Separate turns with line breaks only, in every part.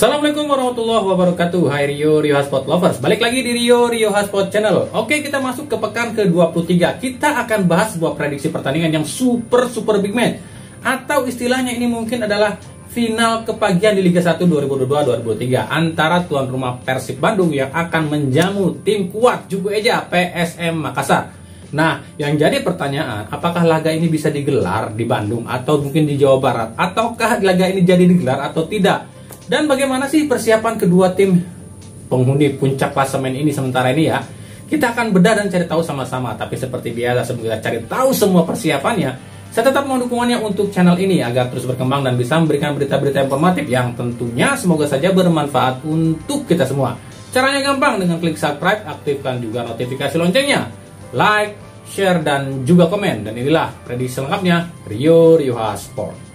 Assalamualaikum warahmatullahi wabarakatuh. Hai Rio Hotspot Lovers, balik lagi di Rio Hotspot Channel. Oke, kita masuk ke pekan ke-23. Kita akan bahas sebuah prediksi pertandingan yang super big match, atau istilahnya ini mungkin adalah final kepagian di Liga 1 2022-2023 antara tuan rumah Persib Bandung yang akan menjamu tim kuat juga aja PSM Makassar. Nah, yang jadi pertanyaan, apakah laga ini bisa digelar di Bandung atau mungkin di Jawa Barat, ataukah laga ini jadi digelar atau tidak? Dan bagaimana sih persiapan kedua tim penghuni puncak klasemen ini sementara ini ya? Kita akan bedah dan cari tahu sama-sama. Tapi seperti biasa, sebelum kita cari tahu semua persiapannya, saya tetap mau dukungannya untuk channel ini agar terus berkembang dan bisa memberikan berita-berita informatif yang tentunya semoga saja bermanfaat untuk kita semua. Caranya gampang, dengan klik subscribe, aktifkan juga notifikasi loncengnya, like, share, dan juga komen. Dan inilah prediksi lengkapnya Rio Hotspot.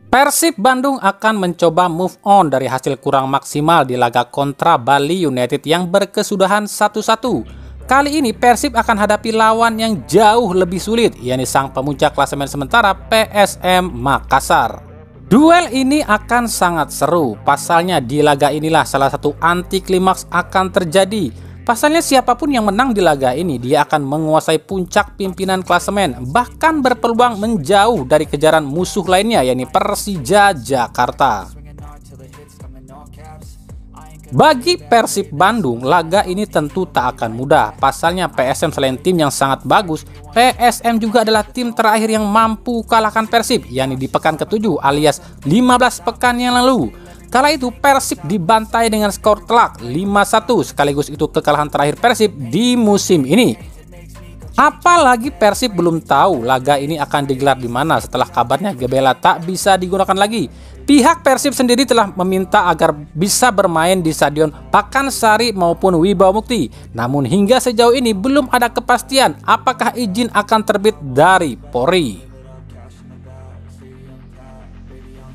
Persib Bandung akan mencoba move on dari hasil kurang maksimal di laga kontra Bali United yang berkesudahan 1-1. Kali ini Persib akan hadapi lawan yang jauh lebih sulit, yakni sang pemuncak klasemen sementara PSM Makassar. Duel ini akan sangat seru, pasalnya di laga inilah salah satu anti klimaks akan terjadi. Pasalnya siapapun yang menang di laga ini, dia akan menguasai puncak pimpinan klasemen, bahkan berpeluang menjauh dari kejaran musuh lainnya, yakni Persija Jakarta. Bagi Persib Bandung, laga ini tentu tak akan mudah. Pasalnya PSM selain tim yang sangat bagus, PSM juga adalah tim terakhir yang mampu kalahkan Persib, yakni di pekan ke-7 alias 15 pekan yang lalu. Kala itu Persib dibantai dengan skor telak 5-1, sekaligus itu kekalahan terakhir Persib di musim ini. Apalagi Persib belum tahu laga ini akan digelar di mana setelah kabarnya Gebela tak bisa digunakan lagi. Pihak Persib sendiri telah meminta agar bisa bermain di Stadion Pakansari maupun Wibawa Mukti. Namun hingga sejauh ini belum ada kepastian apakah izin akan terbit dari Polri.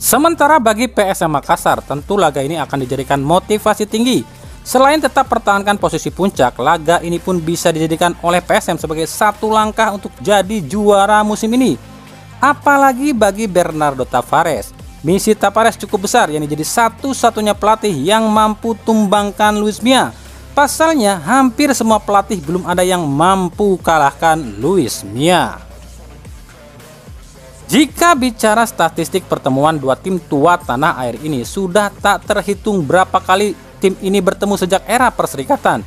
Sementara bagi PSM Makassar, tentu laga ini akan dijadikan motivasi tinggi. Selain tetap pertahankan posisi puncak, laga ini pun bisa dijadikan oleh PSM sebagai satu langkah untuk jadi juara musim ini. Apalagi bagi Bernardo Tavares, misi Tavares cukup besar, yakni jadi satu-satunya pelatih yang mampu tumbangkan Luis Mia. Pasalnya hampir semua pelatih belum ada yang mampu kalahkan Luis Mia. Jika bicara statistik pertemuan dua tim tua tanah air ini, sudah tak terhitung berapa kali tim ini bertemu sejak era perserikatan.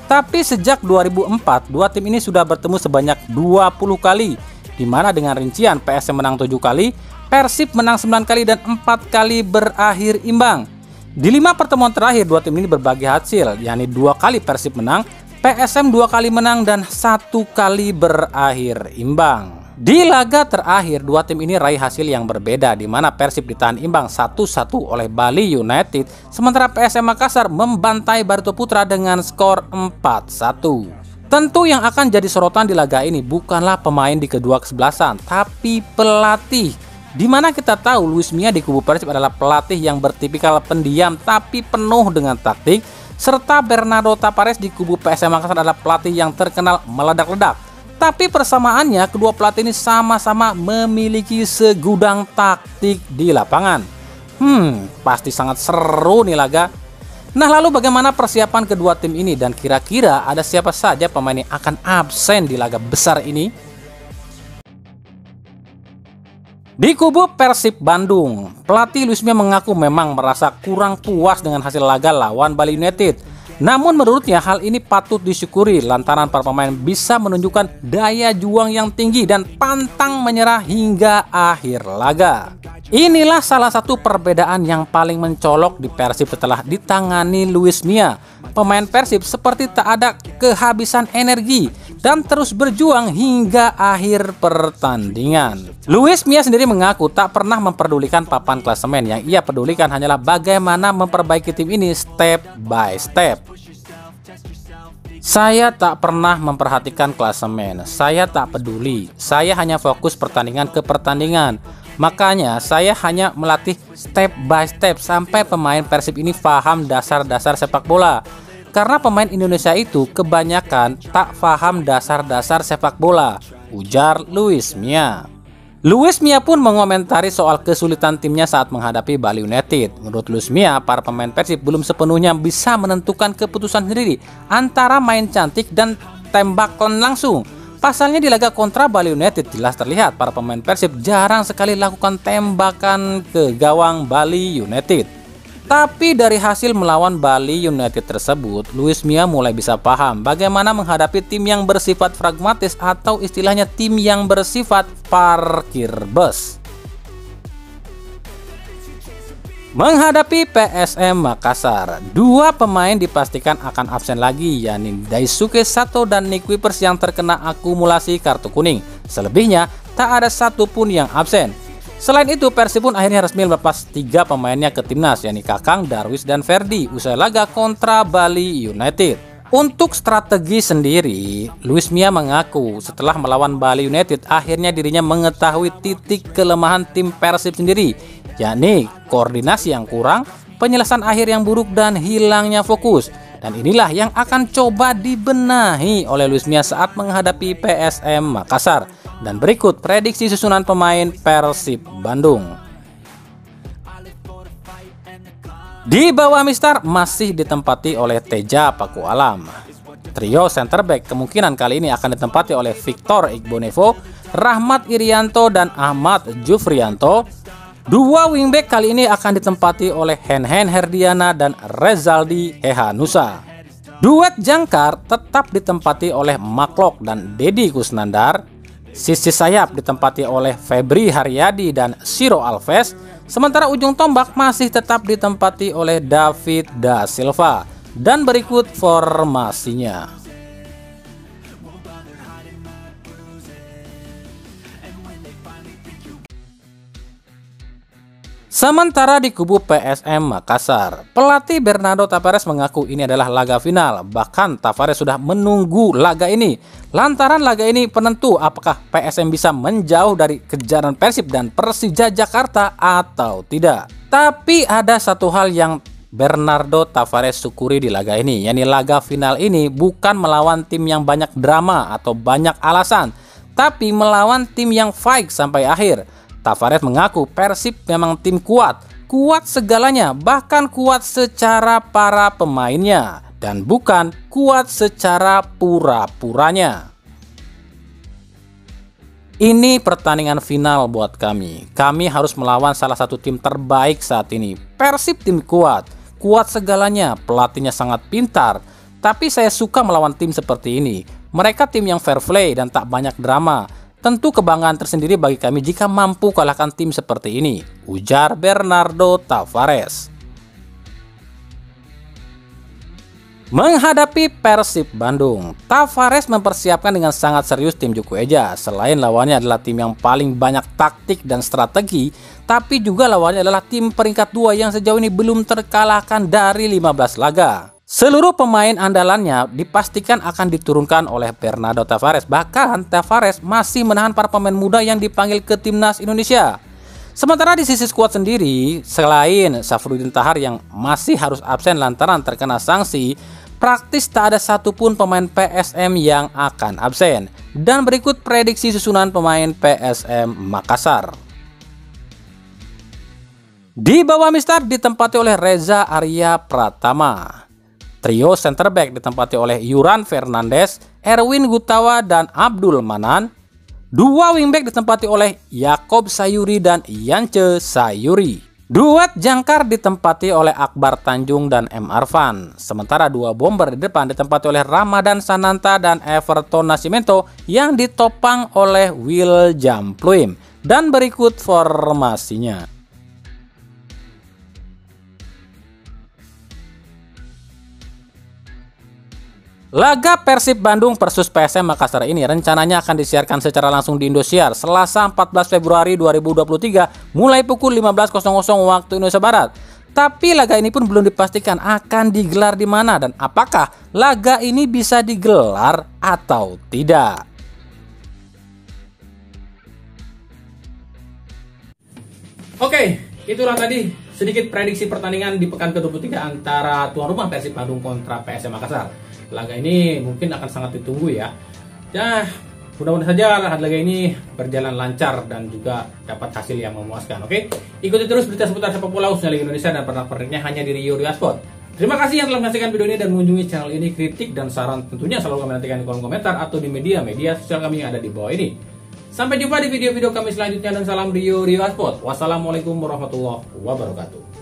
Tapi sejak 2004, dua tim ini sudah bertemu sebanyak 20 kali, di mana dengan rincian PSM menang 7 kali, Persib menang 9 kali, dan 4 kali berakhir imbang. Di 5 pertemuan terakhir, dua tim ini berbagi hasil, yakni 2 kali Persib menang, PSM 2 kali menang, dan 1 kali berakhir imbang. Di laga terakhir, dua tim ini raih hasil yang berbeda, di mana Persib ditahan imbang 1-1 oleh Bali United, sementara PSM Makassar membantai Barito Putra dengan skor 4-1. Tentu yang akan jadi sorotan di laga ini bukanlah pemain di kedua kesebelasan, tapi pelatih. Di mana kita tahu Luis Mia di kubu Persib adalah pelatih yang bertipikal pendiam tapi penuh dengan taktik, serta Bernardo Tavares di kubu PSM Makassar adalah pelatih yang terkenal meledak-ledak. Tapi persamaannya, kedua pelatih ini sama-sama memiliki segudang taktik di lapangan. Pasti sangat seru nih laga. Nah, lalu bagaimana persiapan kedua tim ini, dan kira-kira ada siapa saja pemain yang akan absen di laga besar ini? Di kubu Persib Bandung, pelatih Luis Mia mengaku memang merasa kurang puas dengan hasil laga lawan Bali United. Namun menurutnya hal ini patut disyukuri lantaran para pemain bisa menunjukkan daya juang yang tinggi dan pantang menyerah hingga akhir laga. Inilah salah satu perbedaan yang paling mencolok di Persib setelah ditangani Luis Mia. Pemain Persib seperti tak ada kehabisan energi dan terus berjuang hingga akhir pertandingan. Luis Mia sendiri mengaku tak pernah memperdulikan papan klasemen, yang ia pedulikan hanyalah bagaimana memperbaiki tim ini step by step. Saya tak pernah memperhatikan klasemen, saya tak peduli, saya hanya fokus pertandingan ke pertandingan. Makanya saya hanya melatih step by step sampai pemain Persib ini paham dasar-dasar sepak bola. Karena pemain Indonesia itu kebanyakan tak paham dasar-dasar sepak bola, ujar Luis Mia. Luis Mia pun mengomentari soal kesulitan timnya saat menghadapi Bali United. Menurut Luis Mia, para pemain Persib belum sepenuhnya bisa menentukan keputusan sendiri antara main cantik dan tembakan langsung. Pasalnya di laga kontra Bali United jelas terlihat para pemain Persib jarang sekali lakukan tembakan ke gawang Bali United. Tapi dari hasil melawan Bali United tersebut, Luis Mia mulai bisa paham bagaimana menghadapi tim yang bersifat pragmatis atau istilahnya tim yang bersifat parkir bus. Menghadapi PSM Makassar, dua pemain dipastikan akan absen lagi, yakni Daisuke Sato dan Nick Wipers yang terkena akumulasi kartu kuning. Selebihnya, tak ada satupun yang absen. Selain itu, Persib pun akhirnya resmi melepas 3 pemainnya ke timnas, yakni Kakang, Darwis, dan Ferdi, usai laga kontra Bali United. Untuk strategi sendiri, Luis Mia mengaku setelah melawan Bali United, akhirnya dirinya mengetahui titik kelemahan tim Persib sendiri, yakni koordinasi yang kurang, penyelesaian akhir yang buruk, dan hilangnya fokus. Dan inilah yang akan coba dibenahi oleh Luis Mia saat menghadapi PSM Makassar. Dan berikut prediksi susunan pemain Persib Bandung. Di bawah Mister masih ditempati oleh Teja Paku Alam. Trio center back kemungkinan kali ini akan ditempati oleh Victor Igbonevo, Rahmat Irianto, dan Ahmad Jufrianto. 2 wingback kali ini akan ditempati oleh Henhen Herdiana dan Rezaldi Hehanusa. Duet jangkar tetap ditempati oleh Maklok dan Dedi Kusnandar. Sisi sayap ditempati oleh Febri Haryadi dan Ciro Alves. Sementara ujung tombak masih tetap ditempati oleh David Da Silva. Dan berikut formasinya. Sementara di kubu PSM Makassar, pelatih Bernardo Tavares mengaku ini adalah laga final. Bahkan Tavares sudah menunggu laga ini, lantaran laga ini penentu apakah PSM bisa menjauh dari kejaran Persib dan Persija Jakarta atau tidak. Tapi ada satu hal yang Bernardo Tavares syukuri di laga ini, yakni laga final ini bukan melawan tim yang banyak drama atau banyak alasan, tapi melawan tim yang fight sampai akhir. Tavares mengaku Persib memang tim kuat segalanya, bahkan kuat secara para pemainnya, dan bukan kuat secara pura-puranya. Ini pertandingan final buat kami harus melawan salah satu tim terbaik saat ini. Persib tim kuat segalanya, pelatihnya sangat pintar, tapi saya suka melawan tim seperti ini. Mereka tim yang fair play dan tak banyak drama. Tentu kebanggaan tersendiri bagi kami jika mampu kalahkan tim seperti ini, ujar Bernardo Tavares. Menghadapi Persib Bandung, Tavares mempersiapkan dengan sangat serius tim Juku Eja. Selain lawannya adalah tim yang paling banyak taktik dan strategi, tapi juga lawannya adalah tim peringkat 2 yang sejauh ini belum terkalahkan dari 15 laga. Seluruh pemain andalannya dipastikan akan diturunkan oleh Bernardo Tavares. Bahkan Tavares masih menahan para pemain muda yang dipanggil ke timnas Indonesia. Sementara di sisi skuad sendiri, selain Safruddin Tahar yang masih harus absen lantaran terkena sanksi, praktis tak ada satupun pemain PSM yang akan absen. Dan berikut prediksi susunan pemain PSM Makassar. Di bawah Mister ditempati oleh Reza Arya Pratama. Trio center back ditempati oleh Yuran Fernandes, Erwin Gutawa, dan Abdul Manan. 2 wingback ditempati oleh Yakob Sayuri dan Yance Sayuri. Duet jangkar ditempati oleh Akbar Tanjung dan M. Arfan. Sementara 2 bomber di depan ditempati oleh Ramadan Sananta dan Everton Nascimento yang ditopang oleh Will Jampluim. Dan berikut formasinya. Laga Persib Bandung versus PSM Makassar ini rencananya akan disiarkan secara langsung di Indosiar Selasa 14 Februari 2023 mulai pukul 15.00 waktu Indonesia Barat. Tapi laga ini pun belum dipastikan akan digelar di mana dan apakah laga ini bisa digelar atau tidak. Oke, itulah tadi sedikit prediksi pertandingan di pekan ke-23 antara tuan rumah Persib Bandung kontra PSM Makassar. Laga ini mungkin akan sangat ditunggu ya. Ya, mudah-mudahan saja laga ini berjalan lancar dan juga dapat hasil yang memuaskan. Oke, ikuti terus berita seputar sepak bola khususnya Liga Indonesia dan pernak-perniknya hanya di Rio Sport. Terima kasih yang telah menyaksikan video ini dan mengunjungi channel ini. Kritik dan saran tentunya selalu kami nantikan di kolom komentar atau di media sosial kami yang ada di bawah ini. Sampai jumpa di video-video kami selanjutnya dan salam Rio Sport. Wassalamualaikum warahmatullahi wabarakatuh.